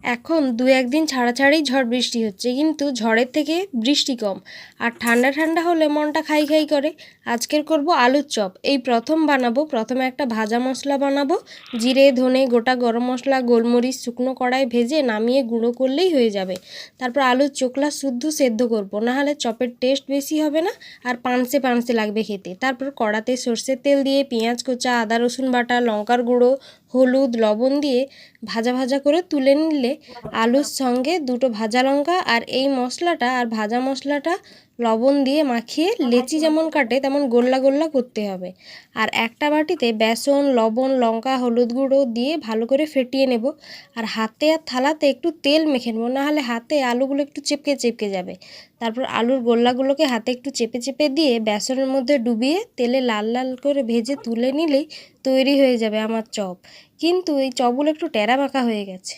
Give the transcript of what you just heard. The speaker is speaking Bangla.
এখন দু একদিন ছাড়াছাড়ি ঝড় বৃষ্টি হচ্ছে, কিন্তু ঝড়ের থেকে বৃষ্টি কম। আর ঠান্ডা ঠান্ডা হলে মনটা খাই খাই করে। আজকের করব আলুর চপ। এই প্রথম বানাবো। প্রথমে একটা ভাজা মশলা বানাবো। জিরে, ধনে, গোটা গরম মশলা, গোলমরিচ শুকনো কড়াই ভেজে নামিয়ে গুঁড়ো করলেই হয়ে যাবে। তারপর আলুর চোকলা শুদ্ধ সেদ্ধ করব, নাহলে চপের টেস্ট বেশি হবে না আর পানসে পানসে লাগবে খেতে। তারপর কড়াতে সর্ষের তেল দিয়ে পেঁয়াজ কোচা, আদা রসুন বাটা, লঙ্কার গুঁড়ো, হলুদ, লবণ দিয়ে ভাজা ভাজা করে তুলে নিলে আলুর সঙ্গে দুটো ভাজা লঙ্কা আর এই মশলাটা আর ভাজা মশলাটা লবণ দিয়ে মাখিয়ে লেচি যেমন কাটে তেমন গোল্লা গোল্লা করতে হবে। আর একটা বাটিতে বেসন, লবণ, লঙ্কা, হলুদ গুঁড়ো দিয়ে ভালো করে ফেটিয়ে নেব। আর হাতে আর থালাতে একটু তেল মেখে নেব, নাহলে হাতে আলুগুলো একটু চেপকে চেপকে যাবে। তারপর আলুর গোল্লাগুলোকে হাতে একটু চেপে চেপে দিয়ে বেসনের মধ্যে ডুবিয়ে তেলে লাল লাল করে ভেজে তুলে নিলেই তৈরি হয়ে যাবে আমার চপ। কিন্তু এই চপগুলো একটু টেরা বাঁকা হয়ে গেছে।